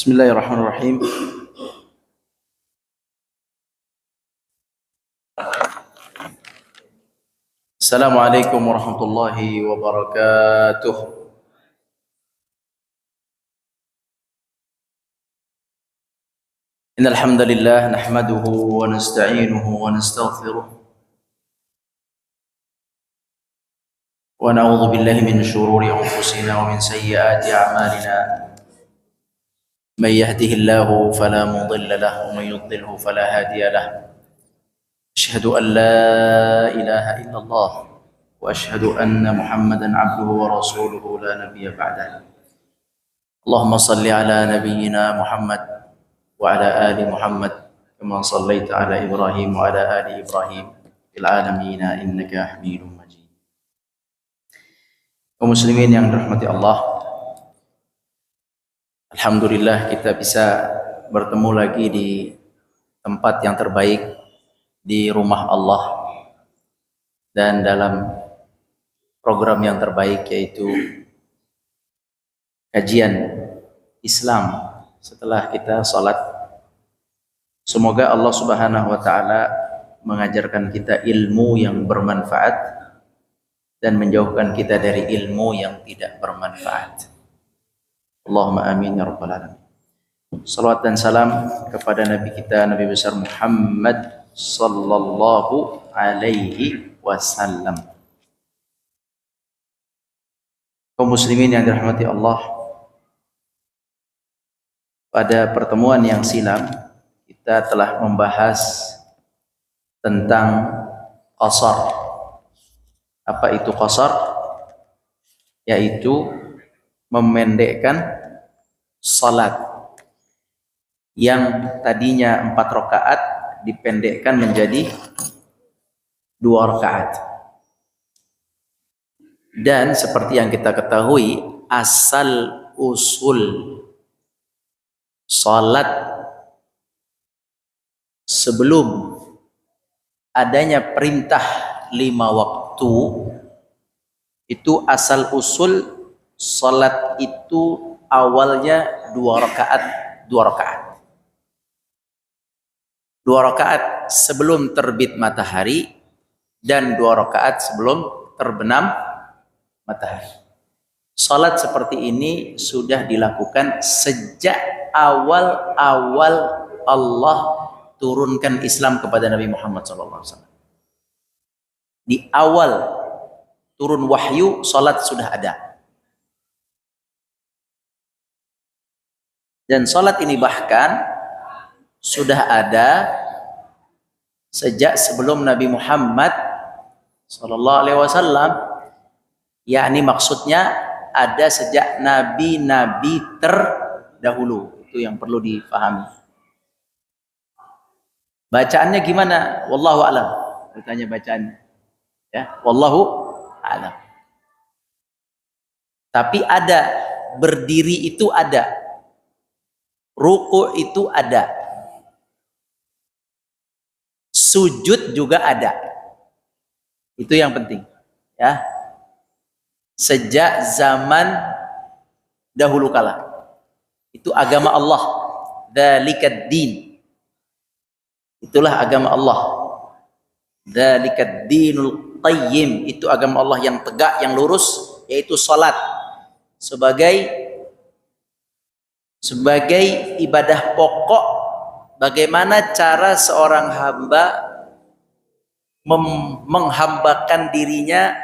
Bismillahirrahmanirrahim. Assalamualaikum warahmatullahi wabarakatuh. Innal hamdalillah nahmaduhu wa nasta'inuhu wa nastaghfiruh wa na'udzu billahi min shururi anfusina wa min sayyiati a'malina. Man yahdihillahu fala mudilla lahu wa man yudlilhu fala hadiya lahu. Asyhadu an la ilaha illallah wa asyhadu anna Muhammadan abduhu wa rasuluhu la nabiyya ba'dahu. Allahumma salli ala nabiyyina Muhammad wa ala ali Muhammad kama sallaita ala Ibrahim wa ala ali Ibrahim fil alamin innaka Hamidum Majid. Kaum muslimin yang dirahmati Allah, alhamdulillah kita bisa bertemu lagi di tempat yang terbaik, di rumah Allah, dan dalam program yang terbaik, yaitu kajian Islam setelah kita salat. Semoga Allah Subhanahu wa taala mengajarkan kita ilmu yang bermanfaat dan menjauhkan kita dari ilmu yang tidak bermanfaat. Allahumma amin ya rabbal alamin. Salawat dan salam kepada Nabi kita, Nabi besar Muhammad sallallahu alaihi wasallam. Kaum muslimin yang dirahmati Allah, pada pertemuan yang silam kita telah membahas tentang qasar. Apa itu qasar? Yaitu memendekkan salat yang tadinya 4 rakaat dipendekkan menjadi 2 rakaat. Dan seperti yang kita ketahui, asal usul salat sebelum adanya perintah 5 waktu, itu asal usul salat itu awalnya 2 rakaat, 2 rakaat. 2 rakaat sebelum terbit matahari dan 2 rakaat sebelum terbenam matahari. Salat seperti ini sudah dilakukan sejak awal-awal Allah turunkan Islam kepada Nabi Muhammad SAW. Di awal turun wahyu, salat sudah ada. Dan salat ini bahkan sudah ada sejak sebelum Nabi Muhammad SAW, yakni maksudnya ada sejak nabi-nabi terdahulu. Itu yang perlu dipahami. Bacaannya gimana? Wallahu a'lam. Bertanya bacaannya, ya, wallahu a'lam. Tapi ada, berdiri itu ada, ruku itu ada, sujud juga ada. Itu yang penting, ya. Sejak zaman dahulu kala, itu agama Allah. Dzalikad din, itulah agama Allah. Dzalikad dinul qayyim, itu agama Allah yang tegak, yang lurus, yaitu salat sebagai ibadah pokok. Bagaimana cara seorang hamba menghambakan dirinya,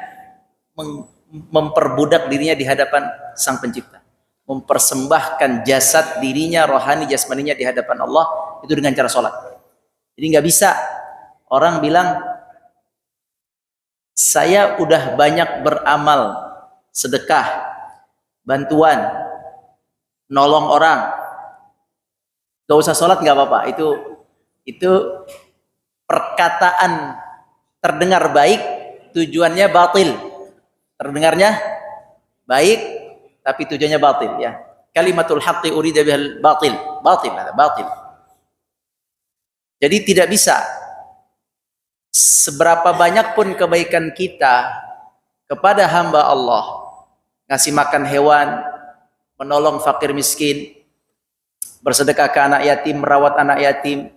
memperbudak dirinya di hadapan Sang Pencipta, mempersembahkan jasad dirinya, rohani jasmaninya di hadapan Allah, itu dengan cara sholat. Jadi nggak bisa orang bilang, saya udah banyak beramal, sedekah, bantuan, nolong orang, gak usah sholat, nggak apa-apa. Itu perkataan terdengar baik, tujuannya batil. Terdengarnya baik, tapi tujuannya batil, ya. Kalimatul haqqi urida bihal batil. Batil. Jadi tidak bisa. Seberapa banyak pun kebaikan kita kepada hamba Allah, ngasih makan hewan, menolong fakir miskin, bersedekah ke anak yatim, merawat anak yatim,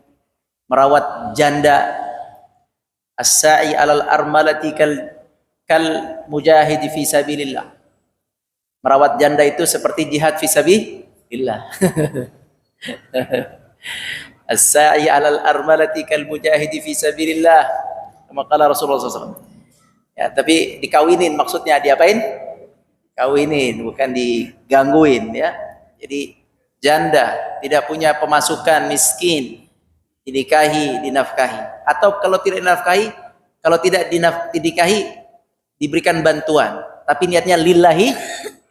merawat janda. As-sa'i 'alal armalati kal mujahidi fi sabilillah. Merawat janda itu seperti jihad fi sabilillah. As-sa'i 'alal armalati kal mujahidi fi sabilillah. Kama qala Rasulullah SAW. Ya, tapi dikawinin maksudnya, diapain? Kawinin, bukan digangguin ya. Jadi janda tidak punya pemasukan, miskin, dinikahi, dinafkahi. Atau kalau tidak dinafkahi, kalau tidak dinikahi, diberikan bantuan. Tapi niatnya lillahi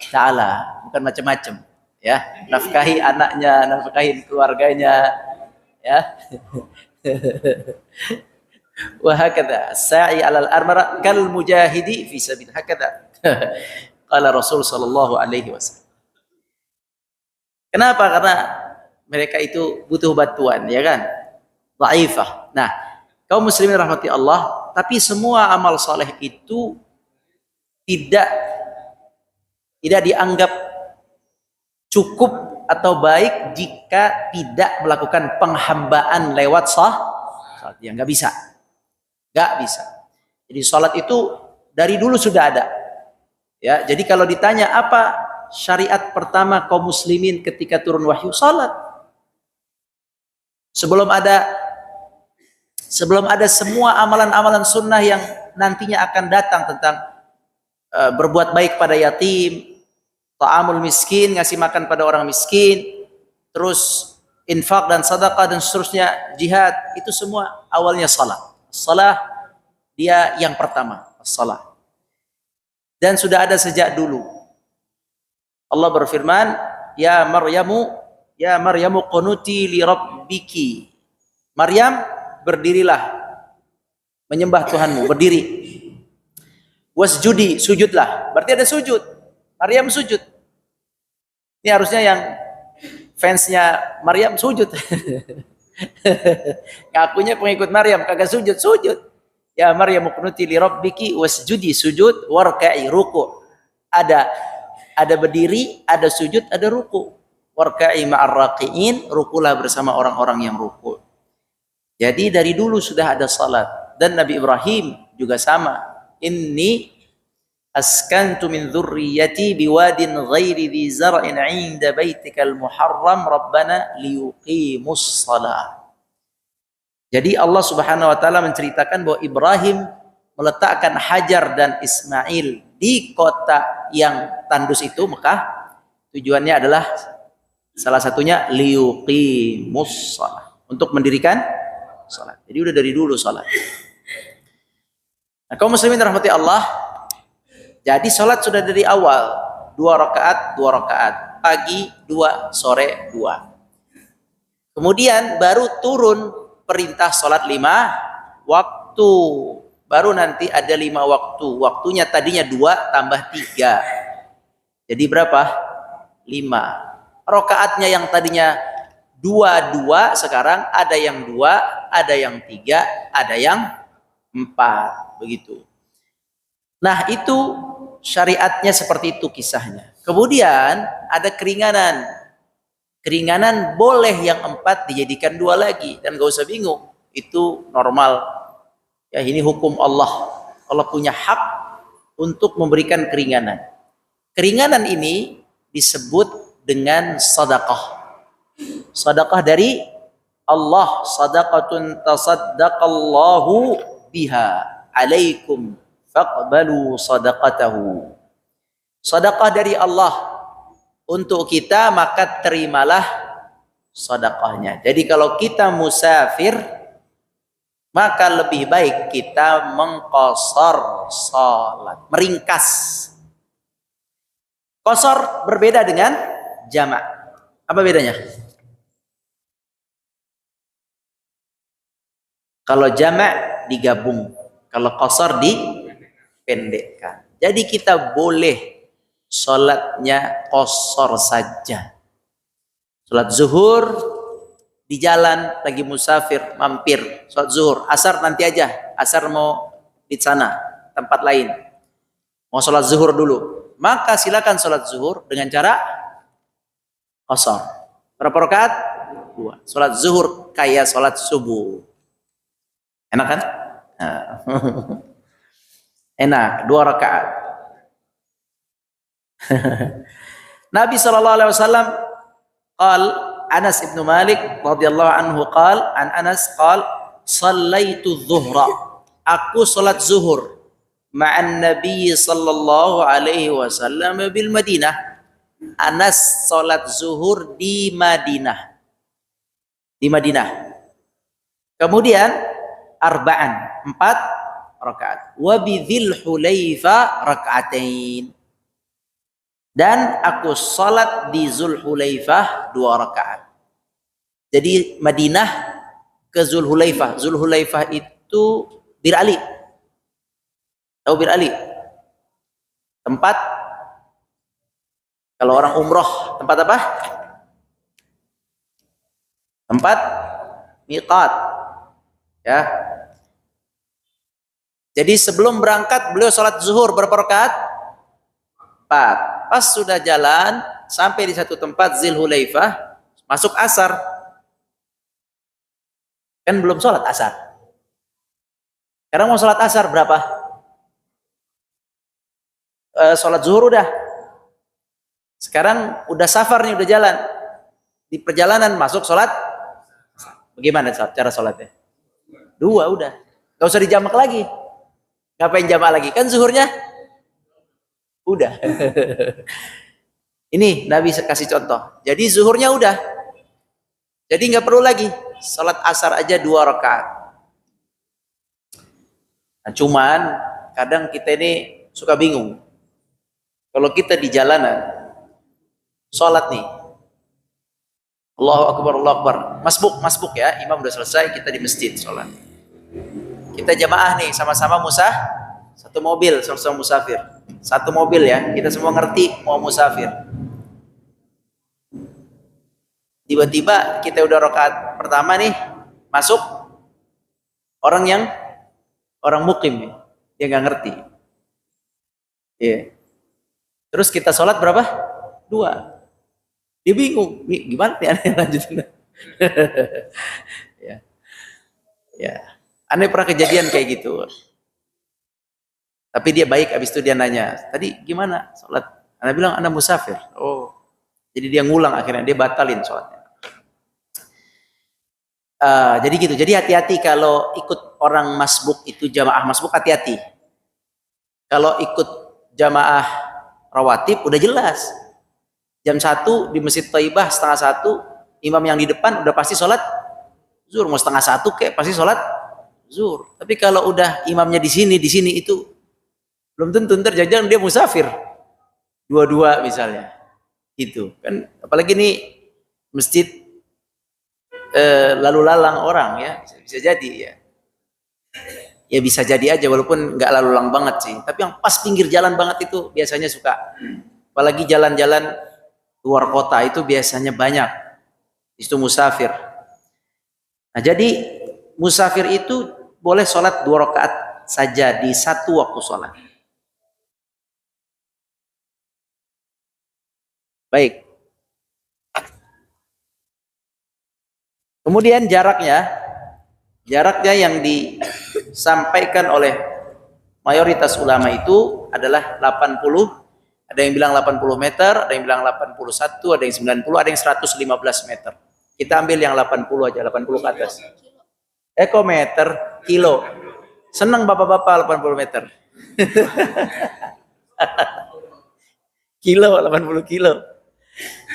ta'ala, bukan macam-macam. Ya, nafkahi anaknya, nafkahi keluarganya. Ya. Wa hakadha sa'i 'alal armara kal mujahidi fi sabil hakadha. Qala Rasul sallallahu alaihi wasallam. Kenapa? Karena mereka itu butuh bantuan, ya kan? Dhaifah. Nah, kaum muslimin rahmati Allah, tapi semua amal saleh itu tidak dianggap cukup atau baik jika tidak melakukan penghambaan lewat salat. Ya nggak bisa. Nggak bisa. Jadi salat itu dari dulu sudah ada. Ya, jadi kalau ditanya apa syariat pertama kaum muslimin ketika turun wahyu, salat. Sebelum ada semua amalan-amalan sunnah yang nantinya akan datang tentang berbuat baik pada yatim, ta'amul miskin, ngasih makan pada orang miskin, terus infak dan sedekah dan seterusnya, jihad, itu semua awalnya salat. Salat dia yang pertama, salat. Dan sudah ada sejak dulu. Allah berfirman, ya Maryamu qunuti li rabbiki. Maryam, berdirilah menyembah Tuhanmu, berdiri. Wasjudi, sujudlah. Berarti ada sujud. Maryam sujud. Ini harusnya yang fansnya Maryam sujud. Ngakunya pengikut Maryam kagak sujud. Ya Maryam qunuti li rabbiki wasjudi, sujud, warka'i, ruku. Ada berdiri, ada sujud, ada ruku. Warka'i ma'ar raqi'in, rukulah bersama orang-orang yang ruku. Jadi dari dulu sudah ada salat. Dan Nabi Ibrahim juga sama. Inni askantu min dzurriyyati biwadin ghairi dzi zar'in 'inda baitikal muharram rabbana liyuqimus shalah. Jadi Allah Subhanahu wa taala menceritakan bahwa Ibrahim meletakkan Hajar dan Ismail di kota yang tandus itu, Mekah. Tujuannya adalah salah satunya liyuqimus shalah, untuk mendirikan salat. Jadi udah dari dulu salat. Nah, kaum muslimin rahmati Allah, jadi salat sudah dari awal, 2 rakaat, pagi 2, sore 2. Kemudian baru turun perintah salat 5 waktu. Baru nanti ada 5 waktu. Waktunya tadinya 2 tambah 3. Jadi berapa? 5. Rakaatnya yang tadinya 2 sekarang ada yang 2, ada yang 3, ada yang 4, begitu. Nah, itu syariatnya seperti itu kisahnya. Kemudian ada keringanan. Keringanan boleh yang 4 dijadikan 2 lagi, dan gak usah bingung, itu normal. Ya, ini hukum Allah. Allah punya hak untuk memberikan keringanan. Keringanan ini disebut dengan sedekah. Sedekah dari Allah, sadaqatun tasaddaqallahu biha alaikum faqbalu sadaqatahu. Sedekah dari Allah untuk kita, maka terimalah sedekahnya. Jadi kalau kita musafir, maka lebih baik kita mengqashar salat, meringkas. Qashar berbeda dengan jamak. Apa bedanya? Kalau jamak digabung, kalau qashar dipendekkan. Jadi kita boleh salatnya qashar saja. Salat zuhur di jalan, lagi musafir, mampir salat zuhur. Asar nanti aja, asar mau di sana, tempat lain, mau salat zuhur dulu, maka silakan salat zuhur dengan cara qashar. Berapa rakaat? 2. Salat zuhur kayak salat subuh. Enak kan? Nah. Enak, 2 rakaat. Nabi sallallahu alaihi wasallam qal Anas ibn Malik radhiyallahu anhu qal an Anas qal sallaitu dhuhra, aku salat zuhur ma'an Nabi sallallahu alaihi wasallam bil Madinah. Anas salat zuhur di Madinah. Di Madinah. Kemudian arba'an, 4 rakaat. Wa bidzil Hulaifa rakaatain. Dan aku salat di Zulhulaifah 2 rakaat. Jadi Madinah ke Zulhulaifah. Zulhulaifah itu Bir Ali. Tahu Bir Ali? Tempat kalau orang umroh, tempat apa? Tempat miqat. Ya. Jadi sebelum berangkat beliau salat zuhur berapa rakaat? 4. Pas sudah jalan sampai di satu tempat Zulhulaifah, masuk asar. Kan belum sholat asar. Sekarang mau sholat asar berapa? Sholat zuhur udah. Sekarang udah safar nih, udah jalan. Di perjalanan masuk sholat. Bagaimana cara sholatnya? 2 udah. Gak usah dijamak lagi. Ngapain jamak lagi? Kan zuhurnya udah. Ini Nabi kasih contoh. Jadi zuhurnya udah. Jadi nggak perlu lagi. Salat asar aja 2 rakaat. Nah, cuman kadang kita ini suka bingung. Kalau kita di jalanan, salat nih. Allahu Akbar, Allahu Akbar. Masbuk ya. Imam udah selesai, kita di masjid salat. Kita jamaah nih, sama-sama satu mobil, sama-sama musafir. Satu mobil ya, kita semua ngerti mau musafir. Tiba-tiba kita udah rakaat pertama nih, masuk orang mukim nih, dia nggak ngerti. Yeah. Terus kita sholat berapa? 2. Dia bingung, nih gimana nih aneh lanjutin. Ya, ya, aneh pernah kejadian kayak gitu. Tapi dia baik, habis itu dia nanya, tadi gimana sholat? Anda bilang Anda musafir. Oh, jadi dia ngulang, akhirnya dia batalin sholatnya. Jadi gitu. Jadi hati-hati kalau ikut orang masbuk itu, jamaah masbuk, hati-hati. Kalau ikut jamaah rawatib udah jelas. Jam 1 di Masjid Thaibah 12:30, imam yang di depan udah pasti sholat zuhur. Mau 12:30 kayak pasti sholat zuhur. Tapi kalau udah imamnya di sini itu belum tentu, ntar jangan dia musafir 2-2 misalnya gitu kan. Apalagi nih masjid lalu lalang orang ya, bisa jadi ya bisa jadi aja, walaupun nggak lalu lalang banget sih, tapi yang pas pinggir jalan banget itu biasanya suka. Apalagi jalan-jalan luar kota itu biasanya banyak itu musafir. Nah, jadi musafir itu boleh sholat 2 rakaat saja di satu waktu sholat. Baik. Kemudian jaraknya yang disampaikan oleh mayoritas ulama itu adalah 80. Ada yang bilang 80 meter, ada yang bilang 81, ada yang 90, ada yang 115 meter. Kita ambil yang 80 aja, 80 ke atas. Kok meter, kilo. Senang bapak-bapak 80 meter. Kilo, 80 kilo.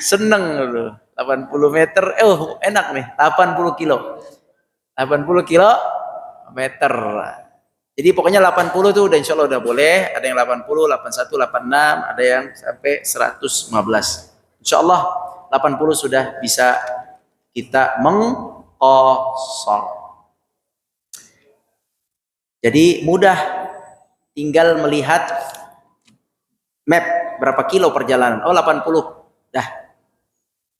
Seneng loh, 80 meter, enak nih, 80 kilo. 80 kilo meter. Jadi pokoknya 80 tuh udah insya Allah udah boleh. Ada yang 80, 81, 86, ada yang sampai 115. Insya Allah 80 sudah bisa kita mengqashar. Jadi mudah, tinggal melihat map berapa kilo perjalanan. Oh 80. Dah,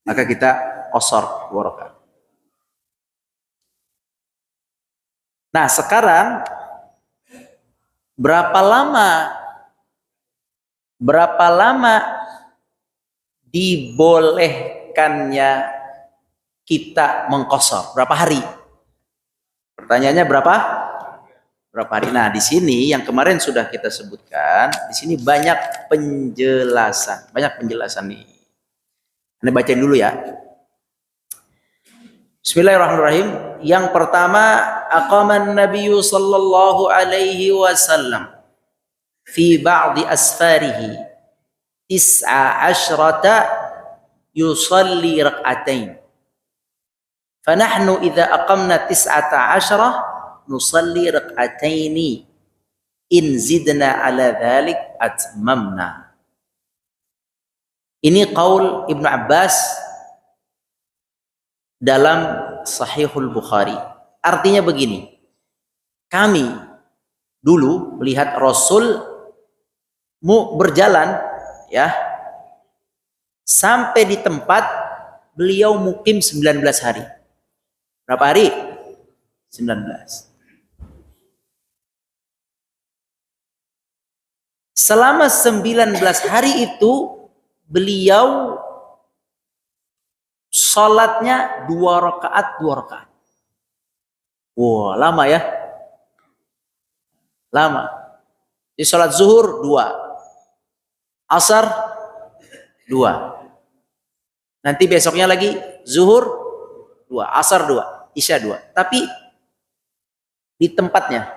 maka kita qashar 2 rakaat. Nah sekarang berapa lama dibolehkannya kita mengqashar? Berapa hari? Pertanyaannya berapa? Berapa hari? Nah, di sini yang kemarin sudah kita sebutkan, di sini banyak penjelasan. Banyak penjelasan nih. Anda bacain dulu ya. Bismillahirrahmanirrahim. Yang pertama, aqaman nabiyyu sallallahu alaihi wasallam fi ba'di asfarihi tis'a asyrata yusalli rak'atain. Fanahnu idza aqamna tis'ata asyara nusalli rak'ataini. In zidna ala dhalik atmamna. Ini qaul Ibnu Abbas dalam Sahihul Bukhari. Artinya begini. Kami dulu melihat Rasul berjalan ya sampai di tempat beliau mukim 19 hari. Berapa hari? 19. Selama 19 hari itu beliau salatnya 2 rakaat. Wah, lama ya. Lama. Di salat zuhur 2. Asar 2. Nanti besoknya lagi zuhur 2, asar 2, isya 2. Tapi di tempatnya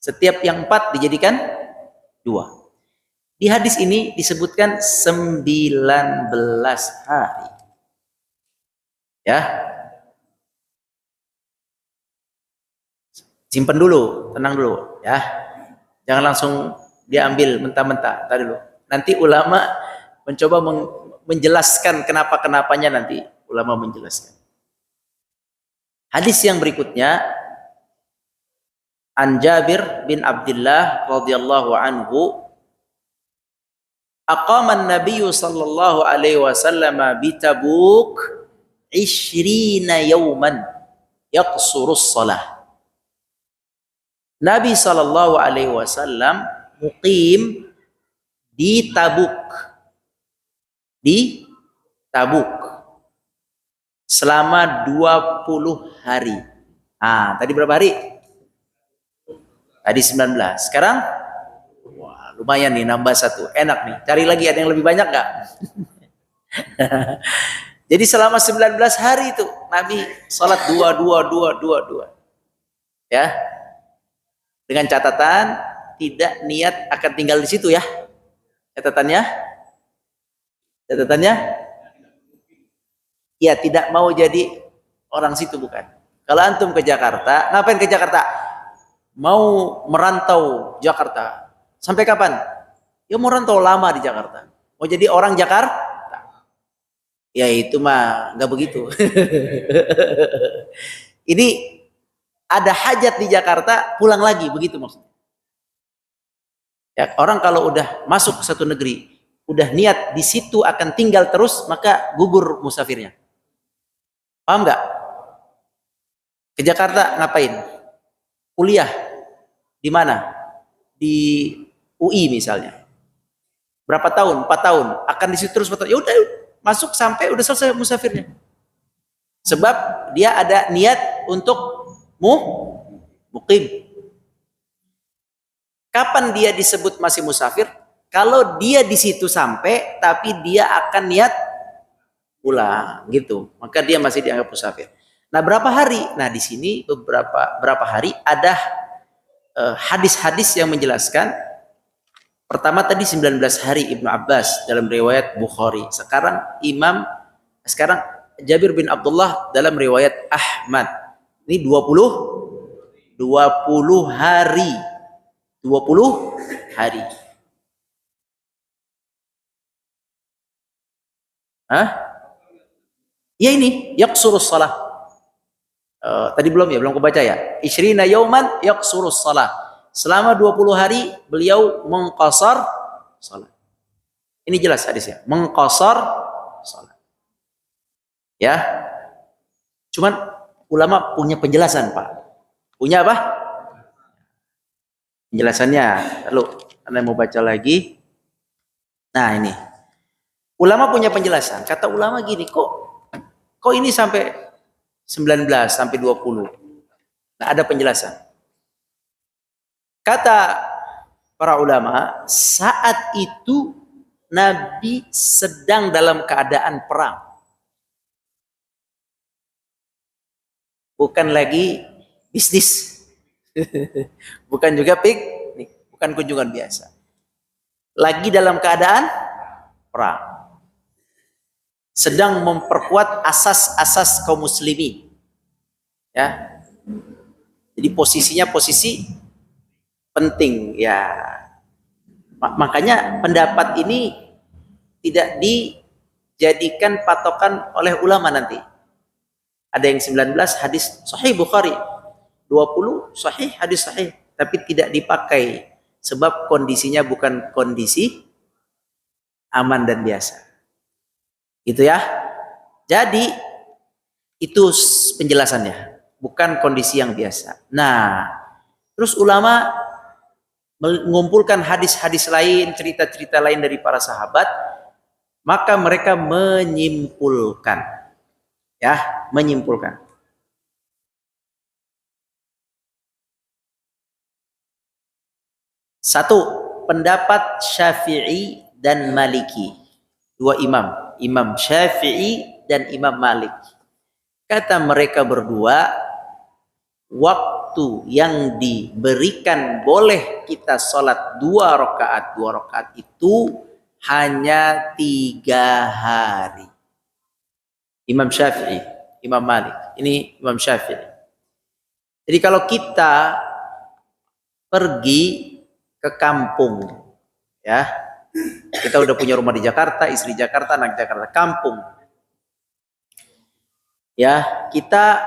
setiap yang 4 dijadikan 2. Di hadis ini disebutkan 19 hari. Ya. Simpen dulu, tenang dulu ya. Jangan langsung diambil mentah-mentah, tadi dulu. Nanti ulama mencoba menjelaskan kenapa-kenapanya, nanti ulama menjelaskan. Hadis yang berikutnya, an Jabir bin Abdullah radhiyallahu anhu, aqama an-nabiy sallallahu alaihi wasallam bi Tabuk 20 yawman yaqsurus shalah. Nabi sallallahu alaihi wasallam muqim di Tabuk. Di Tabuk selama 20 hari. Ah, tadi berapa hari? Tadi 19. Sekarang wah, lumayan nih, nambah 1. Enak nih. Cari lagi, ada yang lebih banyak nggak? Jadi selama 19 hari itu Nabi salat 2. Ya. Dengan catatan tidak niat akan tinggal di situ ya. Catatannya ya, tidak mau jadi orang situ, bukan. Kalau antum ke Jakarta, ngapain ke Jakarta? Mau merantau Jakarta. Sampai kapan? Ya mau rantau lama di Jakarta. Mau jadi orang Jakarta? Ya itu mah nggak begitu. Ini ada hajat di Jakarta, pulang lagi, begitu maksudnya. Ya, orang kalau udah masuk ke satu negeri, udah niat di situ akan tinggal terus, maka gugur musafirnya. Paham nggak? Ke Jakarta ngapain? Kuliah di mana? Di UI misalnya. Berapa tahun? 4 tahun. Akan di situ terus 4 tahun. Ya udah, masuk sampai udah selesai musafirnya. Sebab dia ada niat untuk muqim. Kapan dia disebut masih musafir? Kalau dia di situ sampai, tapi dia akan niat pulang, gitu. Maka dia masih dianggap musafir. Nah, berapa hari? Nah, di sini berapa hari ada hadis-hadis yang menjelaskan. Pertama tadi 19 hari Ibnu Abbas dalam riwayat Bukhari. Sekarang Jabir bin Abdullah dalam riwayat Ahmad. Ini 20 hari. 20 hari. Hah? Ya ini, yaqsurus shalah. Tadi belum kebaca ya. 20 yauman yaqsurus shalah. Selama 20 hari beliau mengqasar salat. Ini jelas hadisnya, mengqasar salat. Ya. Cuman ulama punya penjelasan, Pak. Punya apa? Penjelasannya. Lalu Anda mau baca lagi. Nah, ini. Ulama punya penjelasan. Kata ulama gini, kok Kok ini sampai 19 sampai 20? Nah, ada penjelasan. Kata para ulama, saat itu Nabi sedang dalam keadaan perang. Bukan lagi bisnis. Bukan juga piknik, bukan kunjungan biasa. Lagi dalam keadaan perang. Sedang memperkuat asas-asas kaum muslimin. Ya. Jadi posisinya posisi penting ya. Makanya pendapat ini tidak dijadikan patokan oleh ulama nanti. Ada yang 19 hadis sahih Bukhari, 20 sahih hadis sahih, tapi tidak dipakai sebab kondisinya bukan kondisi aman dan biasa. Gitu ya. Jadi itu penjelasannya, bukan kondisi yang biasa. Nah, terus ulama mengumpulkan hadis-hadis lain, cerita-cerita lain dari para sahabat, maka mereka menyimpulkan. Ya, menyimpulkan. Satu, pendapat Syafi'i dan Maliki. Dua imam, Imam Syafi'i dan Imam Malik. Kata mereka berdua, waktu yang diberikan boleh kita sholat 2 rakaat itu hanya 3 hari. Imam Syafi'i, Imam Malik. Ini Imam Syafi'i. Jadi kalau kita pergi ke kampung, ya, kita udah punya rumah di Jakarta, istri Jakarta, anak Jakarta, kampung. Ya, kita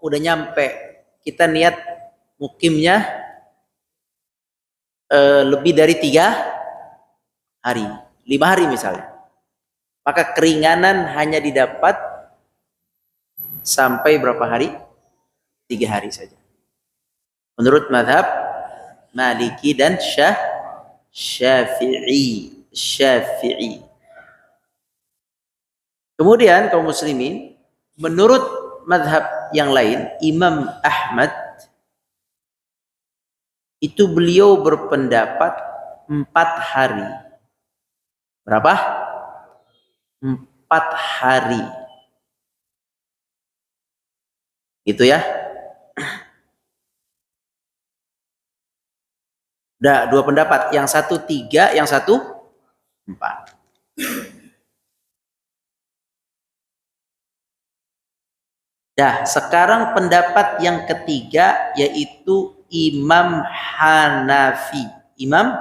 udah nyampe, kita niat mukimnya lebih dari 3 hari, 5 hari misalnya. Maka keringanan hanya didapat sampai berapa hari? 3 hari saja. Menurut mazhab Maliki dan Syafi'i. Kemudian kaum muslimin, menurut mazhab yang lain, Imam Ahmad itu beliau berpendapat 4 hari. Berapa? 4 hari. Gitu ya. Udah 2 pendapat, yang satu 3, yang satu 4. Dah, sekarang pendapat yang ketiga yaitu Imam Hanafi. Imam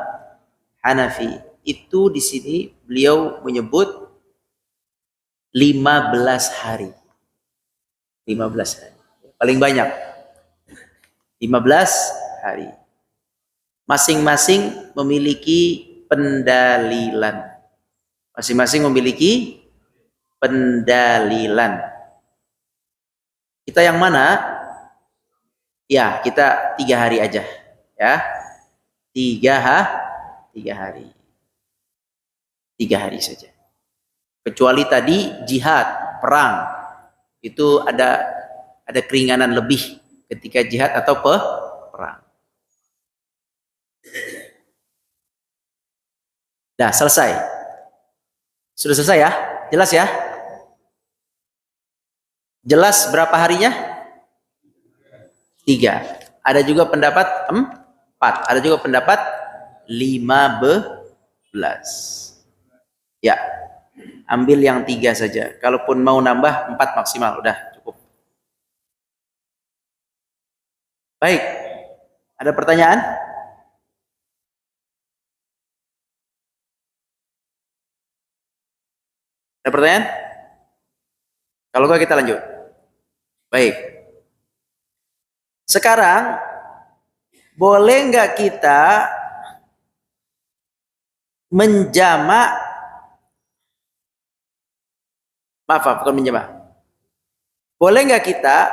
Hanafi itu di sini beliau menyebut 15 hari. 15 hari. Paling banyak. 15 hari. Masing-masing memiliki pendalilan. Masing-masing memiliki pendalilan. Kita yang mana? Ya, kita 3 hari aja. Ya, 3 hari. 3 hari saja. Kecuali tadi jihad, perang. Itu ada keringanan lebih ketika jihad atau perang. Nah, selesai. Sudah selesai ya? Jelas ya? Jelas berapa harinya? 3. Ada juga pendapat 4. Ada juga pendapat 15. Ya, ambil yang 3 saja. Kalaupun mau nambah 4 maksimal, udah cukup. Baik, ada pertanyaan? Ada pertanyaan? Kalau enggak kita lanjut. Baik. Sekarang boleh enggak kita menjamak, bukan menjamak. Boleh enggak kita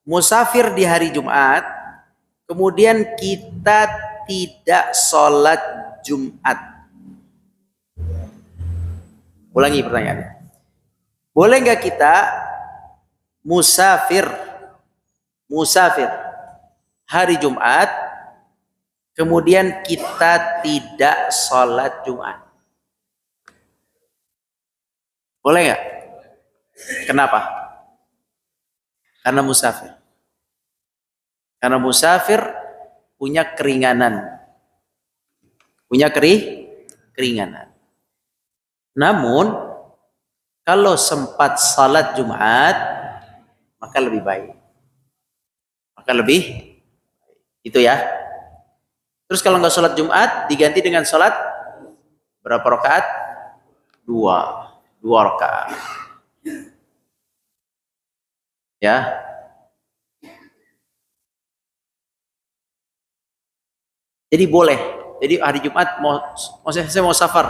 musafir di hari Jumat, kemudian kita tidak sholat Jumat? Ulangi pertanyaannya. Boleh nggak kita musafir, musafir hari Jumat, kemudian kita tidak sholat Jumat, boleh nggak? Kenapa? Karena musafir. Karena musafir punya keringanan, punya keringanan. Namun kalau sempat salat Jumat, maka lebih baik. Maka lebih itu ya. Terus kalau nggak sholat Jumat, diganti dengan sholat berapa rakaat? Dua rakaat. Ya. Jadi boleh. Jadi hari Jumat saya mau safar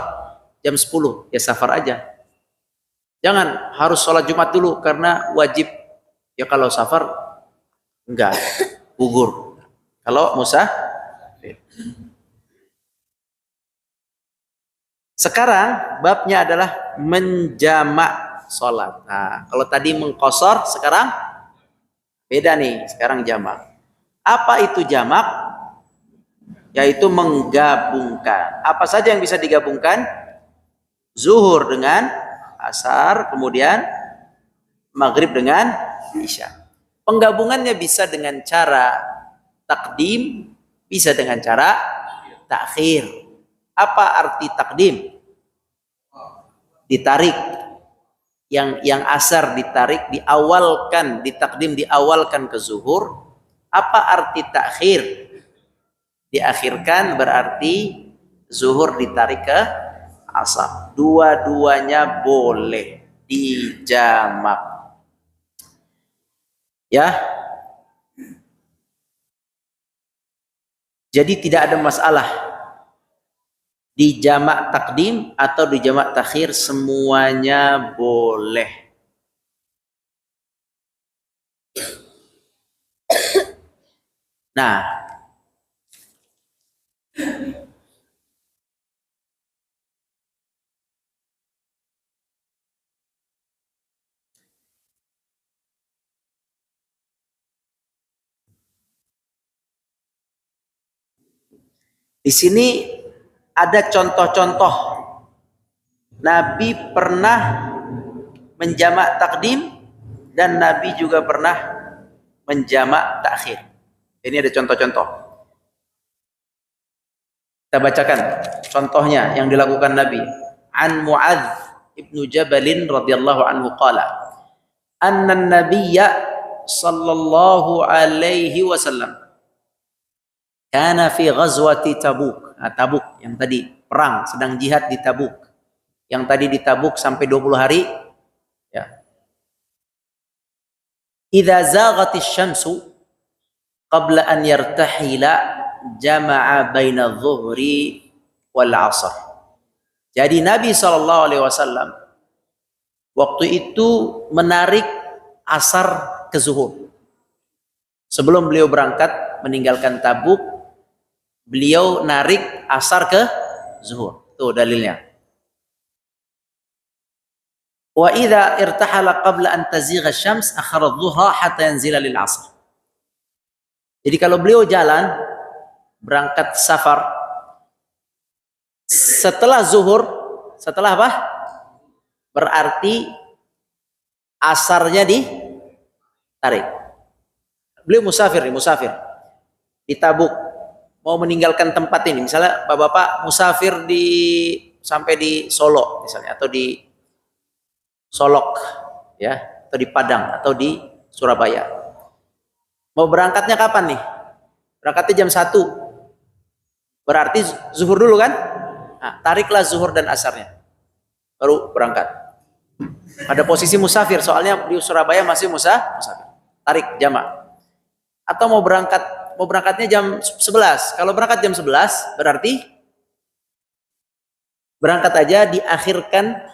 jam 10, ya safar aja. Jangan harus sholat Jumat dulu karena wajib. Ya kalau safar enggak, gugur. Kalau musafir. Sekarang babnya adalah menjamak sholat. Nah, kalau tadi mengqasar, sekarang beda nih. Sekarang jamak. Apa itu jamak? Yaitu menggabungkan. Apa saja yang bisa digabungkan? Zuhur dengan asar, kemudian maghrib dengan isya. Penggabungannya bisa dengan cara takdim, bisa dengan cara takhir. Apa arti takdim? Ditarik. Yang asar ditarik, diawalkan, ditakdim diawalkan ke zuhur. Apa arti takhir? Diakhirkan berarti zuhur ditarik ke asar. Dua-duanya boleh dijamak. Ya. Jadi tidak ada masalah di jamak takdim atau di jamak takhir, semuanya boleh. Nah, di sini ada contoh-contoh Nabi pernah menjamak takdim dan Nabi juga pernah menjamak takhir. Ini ada contoh-contoh. Kita bacakan contohnya yang dilakukan Nabi. An Mu'adz ibnu Jabalin radhiyallahu anhu qala, anna an-nabiyya sallallahu alaihi wasallam kana fi ghazwati Tabuk. Nah, Tabuk yang tadi perang, sedang jihad di Tabuk. Yang tadi di Tabuk sampai 20 hari ya. Idza zaghatis syamsu qabla an yartahila jama'a baina adh-dhuhri wal 'asr. Jadi Nabi SAW waktu itu menarik asar ke zuhur. Sebelum beliau berangkat meninggalkan Tabuk, beliau narik asar ke zuhur. Tuh dalilnya. Wa idza irtahala qabla an tazigha asy-syams akhara adh-dhuhra hatta yanzila lil 'asr. Jadi kalau beliau jalan berangkat safar setelah zuhur, setelah apa? Berarti asarnya ditarik. Beliau musafir di Tabuk, mau meninggalkan tempat ini. Misalnya bapak-bapak musafir sampai di Solo misalnya, atau di Solok ya, atau di Padang atau di Surabaya. Mau berangkatnya kapan nih? Berangkatnya jam 1. Berarti zuhur dulu kan? Nah, tariklah zuhur dan asarnya. Baru berangkat. Pada posisi musafir, soalnya di Surabaya masih musafir. Tarik jamak. Atau mau berangkatnya jam 11. Kalau berangkat jam 11 berarti berangkat aja, diakhirkan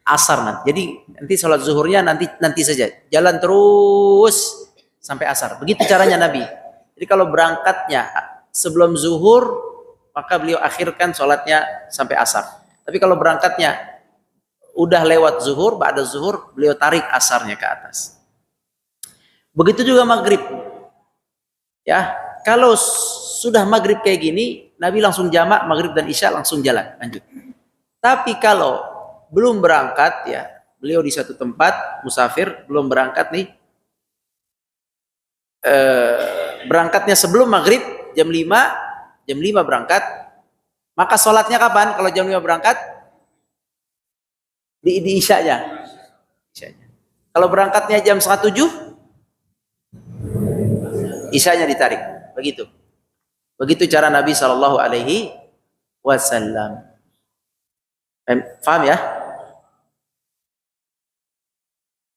asar nanti. Jadi nanti sholat zuhurnya nanti saja. Jalan terus sampai asar. Begitu caranya Nabi. Jadi kalau berangkatnya sebelum zuhur, maka beliau akhirkan sholatnya sampai asar. Tapi kalau berangkatnya udah lewat zuhur, ba'da zuhur, beliau tarik asarnya ke atas. Begitu juga maghrib. Ya, kalau sudah maghrib kayak gini, Nabi langsung jamak maghrib dan isya langsung jalan, lanjut. Tapi kalau belum berangkat ya, beliau di satu tempat musafir, belum berangkat nih, berangkatnya sebelum maghrib jam 5 berangkat, maka sholatnya kapan? Kalau jam 5 berangkat di isyanya. Kalau berangkatnya jam 7, isyanya ditarik. Begitu cara Nabi Shallallahu Alaihi Wasallam. Paham ya?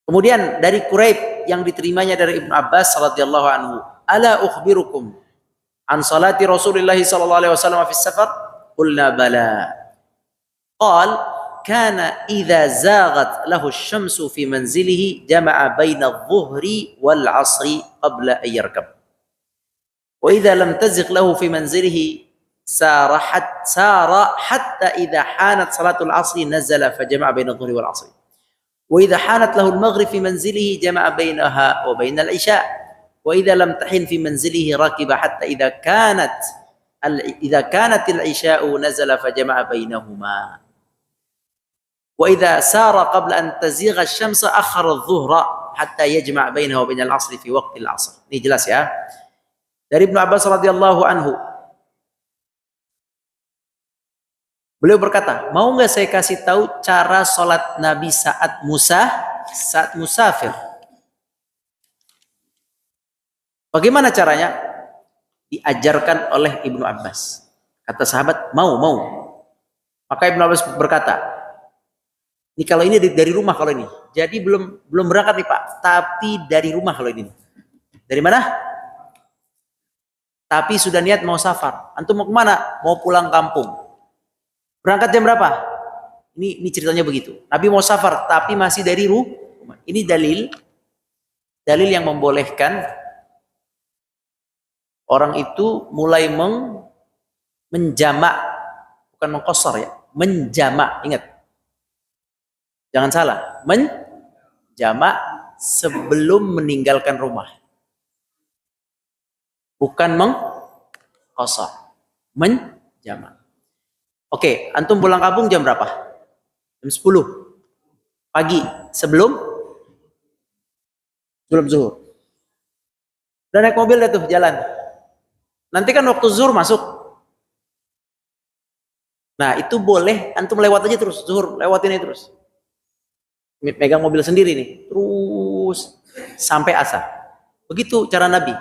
Kemudian dari Quraib yang diterimanya dari Ibnu Abbas radhiyallahu anhu, ala ukhbirukum an salati Rasulillah sallallahu alaihi wasallam fi safar? Qulna bala. Qal kana idza zaghat lahu asy-syamsu fi manzilihi jama'a baina adh-dhuhri wal 'ashri qabla an yarkab. Wa idza lam tazigh lahu fi manzilihi sara hatta idza hanat salatul 'ashri nazala fa jama'a baina adh-dhuhri wal 'ashri. وإذا حانت له المغرب في منزله جمع بينها وبين العشاء وإذا لم تحن في منزله ركب حتى إذا كانت العشاء نزل فجمع بينهما وإذا سار قبل أن تزيغ الشمس أخر الظهر حتى يجمع بينها وبين العصر في وقت العصر. Ini jelas ya. Dari Ibnu Abbas radhiyallahu anhu, beliau berkata, mau nggak saya kasih tahu cara sholat Nabi saat musafir? Bagaimana caranya? Diajarkan oleh Ibnu Abbas. Kata sahabat, mau. Maka Ibnu Abbas berkata, ini kalau ini dari rumah kalau ini. Jadi belum berangkat nih Pak, tapi dari rumah kalau ini. Dari mana? Tapi sudah niat mau safar. Antum mau kemana? Mau pulang kampung. Berangkat jam berapa? Ini ceritanya begitu. Nabi mau safar tapi masih dari rumah. Ini dalil yang membolehkan orang itu mulai menjamak, bukan mengqashar ya, menjamak. Ingat, jangan salah, menjamak sebelum meninggalkan rumah, bukan mengqashar, menjamak. Oke, antum pulang kampung jam berapa? Jam 10 pagi, sebelum zuhur. Udah naik mobil dah tuh jalan. Nanti kan waktu zuhur masuk. Nah, itu boleh antum lewat aja terus, zuhur lewatin aja terus. Megang mobil sendiri nih, terus sampai asar. Begitu cara Nabi.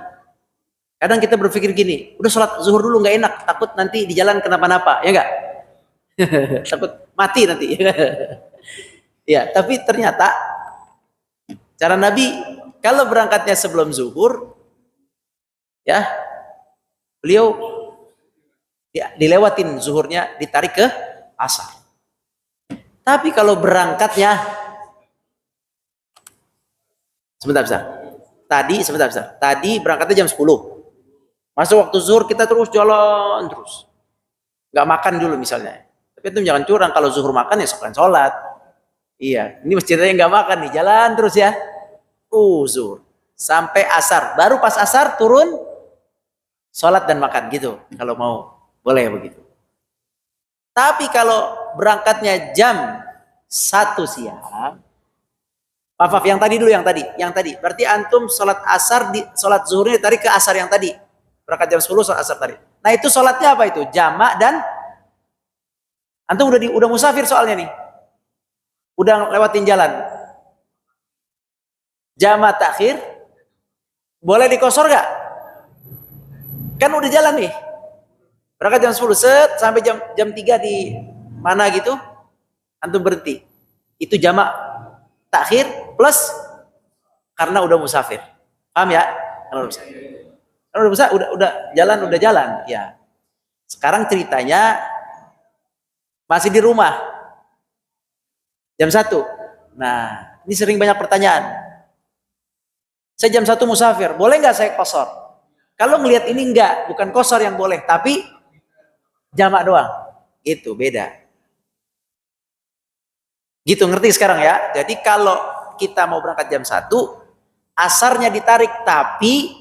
Kadang kita berpikir gini, udah sholat zuhur dulu nggak enak, takut nanti di jalan kenapa-napa, ya enggak? Takut mati nanti. Ya, tapi ternyata cara Nabi kalau berangkatnya sebelum zuhur, ya beliau dilewatin zuhurnya, ditarik ke asar. Tapi kalau berangkatnya sebentar. Tadi berangkatnya jam 10. Masuk waktu zuhur kita terus jalan terus. Nggak makan dulu misalnya. Tapi itu jangan curang, kalau zuhur makan ya sekalian sholat. Iya, ini masjidnya nggak makan nih, jalan terus ya. Zuhur sampai asar, baru pas asar turun sholat dan makan gitu. Kalau mau boleh begitu. Tapi kalau berangkatnya jam 1 siang, maaf yang tadi dulu, yang tadi. Berarti antum sholat asar sholat zuhurnya tarik ke asar yang tadi. Berangkat jam 10 sholat asar tadi. Nah itu sholatnya apa itu? Jamak dan antum udah musafir soalnya nih. Udah lewatin jalan. Jamak takhir boleh dikosor gak? Kan udah jalan nih. Berangkat jam 10 sampai jam 3 di mana gitu, antum berhenti. Itu jamak takhir plus karena udah musafir. Paham ya? Karena udah jalan, ya. Sekarang ceritanya masih di rumah. Jam 1. Nah, ini sering banyak pertanyaan. Saya jam 1 musafir, boleh nggak saya qashar? Kalau ngelihat ini enggak, bukan qashar yang boleh, tapi jamak doang. Itu beda. Gitu, ngerti sekarang ya? Jadi kalau kita mau berangkat jam 1, Asarnya ditarik tapi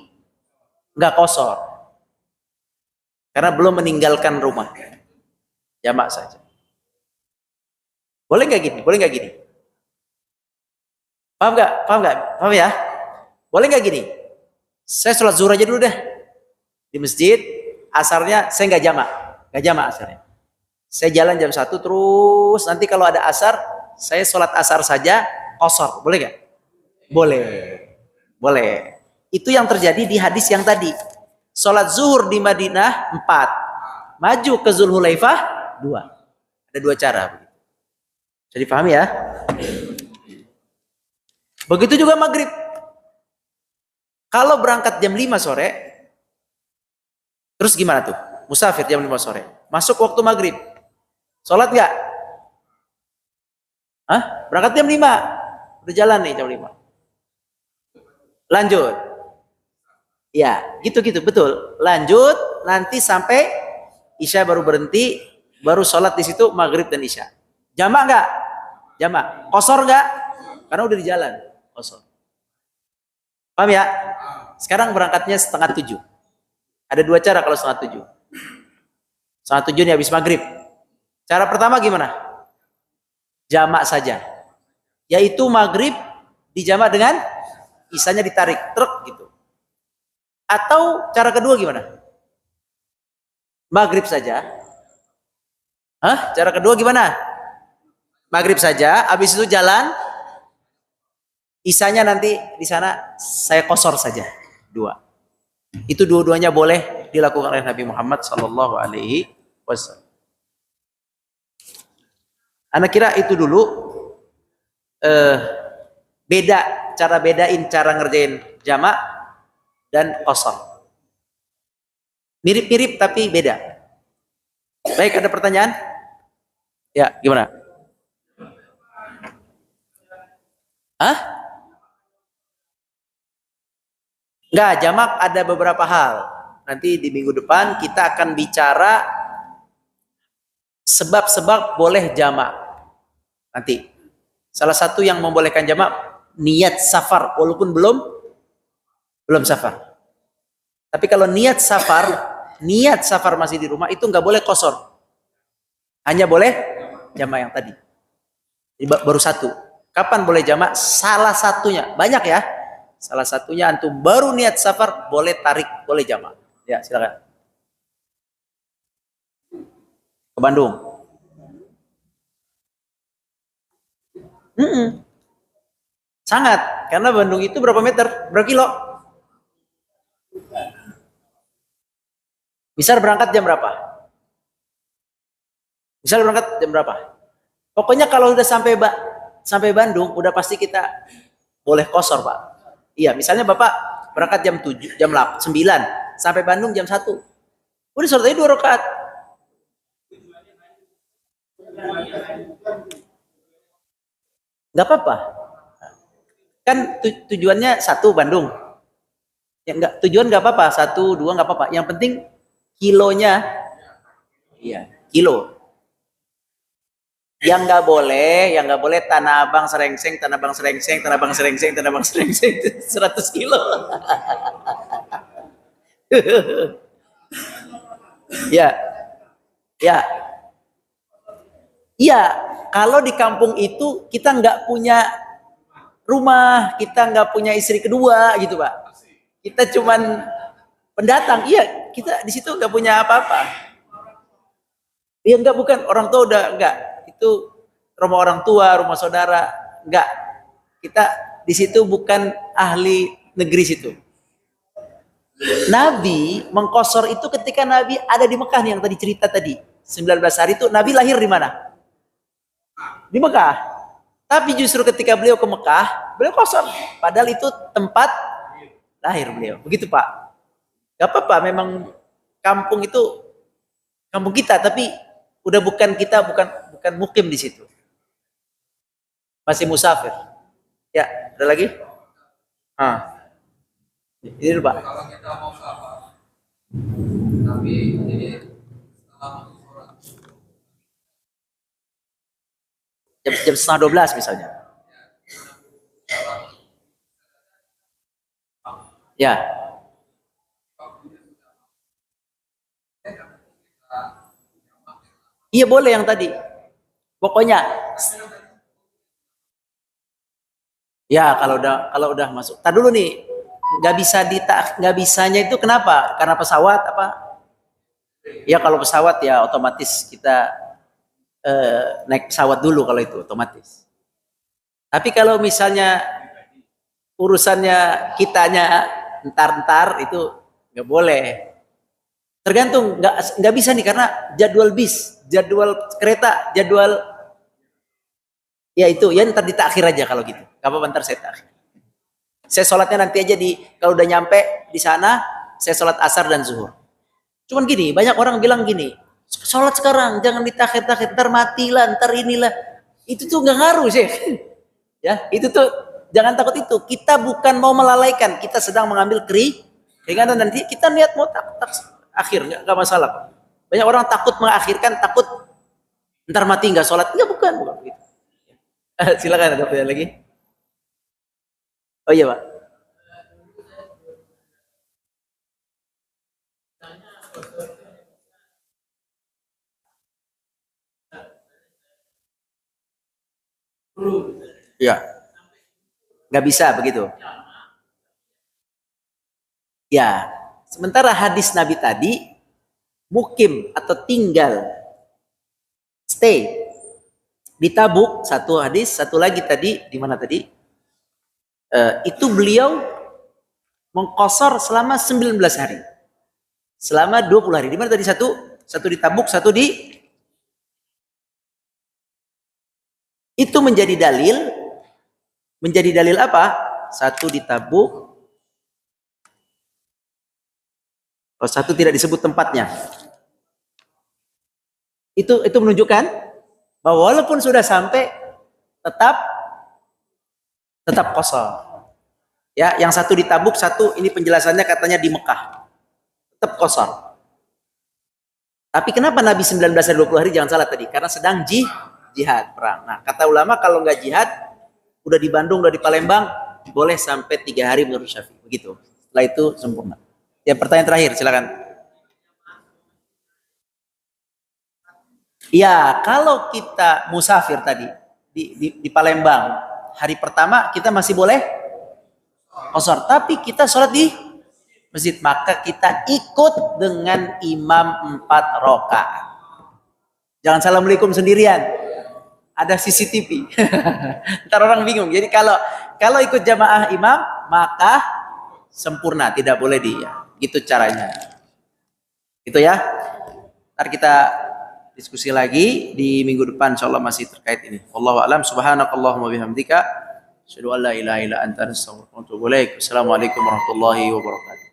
nggak kosor. Karena belum meninggalkan rumah. Jamak saja. Boleh nggak gini? Boleh nggak gini? Paham nggak? Paham nggak? Paham ya? Boleh nggak gini? Saya sholat zuhur aja dulu deh di masjid. Asarnya saya nggak jamak asarnya. Saya jalan jam 1 terus. Nanti kalau ada asar, saya sholat asar saja kosor. Boleh nggak? Boleh. Boleh. Itu yang terjadi di hadis yang tadi. Sholat zuhur di Madinah 4. Maju ke Zulhulaifah 2. Ada 2 cara. Bisa dipahami ya? Begitu juga maghrib. Kalau berangkat jam 5 sore, terus gimana tuh? Musafir jam 5 sore. Masuk waktu maghrib. Sholat nggak? Hah? Berangkat jam 5. Udah jalan nih jam 5. Lanjut. Ya, gitu-gitu, betul. Lanjut, nanti sampai Isya baru berhenti, baru sholat di situ maghrib dan Isya. Jamak nggak? Jamak. Kosor nggak? Karena udah di jalan. Kosor. Paham ya? Sekarang berangkatnya 6:30. Ada 2 cara kalau 6:30. 6:30 ini habis maghrib. Cara pertama gimana? Jamak saja. Yaitu maghrib dijamak dengan Isyanya ditarik. Truk gitu. Atau cara kedua gimana? Maghrib saja. Hah? Cara kedua gimana? Maghrib saja, habis itu jalan. Isanya nanti di sana saya kosor saja. 2. Itu dua-duanya boleh dilakukan oleh Nabi Muhammad sallallahu alaihi wasallam. Anak kira itu dulu beda cara bedain cara ngerjain jamak dan kosor. Mirip-mirip tapi beda. Baik, ada pertanyaan? Ya, gimana? Hah? Enggak, jamak ada beberapa hal. Nanti di minggu depan kita akan bicara sebab-sebab boleh jamak. Nanti. Salah satu yang membolehkan jamak niat safar walaupun belum safar. Tapi kalau niat safar masih di rumah itu nggak boleh kosor. Hanya boleh jamak yang tadi. Jadi baru 1. Kapan boleh jamak? Salah satunya. Banyak ya. Salah satunya antum baru niat safar boleh tarik, boleh jamak. Ya, silakan. Ke Bandung. Sangat, karena Bandung itu berapa meter? Berapa kilo? Misal berangkat jam berapa? Pokoknya kalau udah sampai Bandung, udah pasti kita boleh kosor, Pak. Iya, misalnya Bapak berangkat jam 7, jam 9, sampai Bandung jam 1. Udah sholat aja 2 rakaat. Nggak apa-apa. Kan tujuannya 1 Bandung. Ya enggak, tujuan nggak apa-apa, 1, 2 nggak apa-apa. Yang penting kilonya, iya, kilo. Yang nggak boleh Tanah Abang Serengseng 100 kilo. Ya, ya, iya. Kalau di kampung itu kita nggak punya rumah, kita nggak punya istri kedua gitu, Pak. Kita cuman pendatang. Iya, kita di situ nggak punya apa-apa. Iya, enggak, bukan orang tua, udah enggak. Itu rumah orang tua, rumah saudara, enggak. Kita di situ bukan ahli negeri situ. Nabi mengkosor itu ketika Nabi ada di Mekah nih, yang tadi cerita tadi. 19 hari itu Nabi lahir di mana? Di Mekah. Tapi justru ketika beliau ke Mekah, beliau kosor. Padahal itu tempat lahir beliau. Begitu, Pak. Gak apa-apa, memang kampung itu kampung kita, tapi udah bukan kita, bukan mukim di situ. Masih musafir. Ya, ada lagi? Ini dulu, Pak. Kalau kita mau safar, tapi ini jam 11:30 misalnya. Ya. Iya boleh yang tadi. Pokoknya ya kalau udah masuk. Tar dulu nih. Nggak bisanya itu kenapa? Karena pesawat apa? Ya kalau pesawat ya otomatis kita naik pesawat dulu kalau itu otomatis. Tapi kalau misalnya urusannya kitanya entar itu nggak boleh. Tergantung nggak bisa nih karena jadwal bis, jadwal kereta, jadwal ya itu ya ntar ditakhir aja kalau gitu. Gak apa-apa ntar saya takhir. Saya sholatnya nanti aja kalau udah nyampe di sana saya sholat asar dan zuhur. Cuman gini, banyak orang bilang gini, sholat sekarang jangan ditakhir-takhir, ntar matilah, ntar inilah. Itu tuh nggak ngaruh sih. Ya, itu tuh jangan takut itu. Kita bukan mau melalaikan, kita sedang mengambil keringanan nanti kita niat mau tak akhir nggak masalah. Banyak orang takut mengakhirkan, takut ntar mati nggak sholat. Nggak bukan gitu. Silakan ada pertanyaan lagi. Oh iya Pak. Ya, nggak bisa begitu. Ya, sementara hadis Nabi tadi mukim atau tinggal stay di Tabuk satu hadis, satu lagi tadi di mana tadi? Itu beliau mengqasar selama 19 hari. Selama 20 hari. Di mana tadi satu? Satu di Tabuk, satu di itu menjadi dalil apa? Satu di Tabuk, satu tidak disebut tempatnya. Itu menunjukkan bahwa walaupun sudah sampai tetap kosong. Ya, yang satu di Tabuk, satu ini penjelasannya katanya di Mekah. Tetap kosong. Tapi kenapa Nabi 19 hari 20 hari jangan salah tadi? Karena sedang jihad perang. Nah, kata ulama kalau nggak jihad, udah di Bandung, udah di Palembang, boleh sampai 3 hari menurut Syafi'i. Begitu. Setelah itu sempurna. Ya, pertanyaan terakhir, silakan. Ya, kalau kita musafir tadi di Palembang, hari pertama kita masih boleh qasar, tapi kita sholat di masjid, maka kita ikut dengan imam 4 rakaat. Jangan assalamualaikum sendirian. Ada CCTV. Ntar orang bingung. Jadi kalau ikut jamaah imam, maka sempurna, tidak boleh gitu caranya. Gitu ya. Ntar kita diskusi lagi di minggu depan insyaallah masih terkait ini. Wallahu a'lam. Subhanakallahumma bihamdika asyhadu an la ilaha illa anta astaghfiruka wa atubu ilaik. Assalamualaikum warahmatullahi wabarakatuh.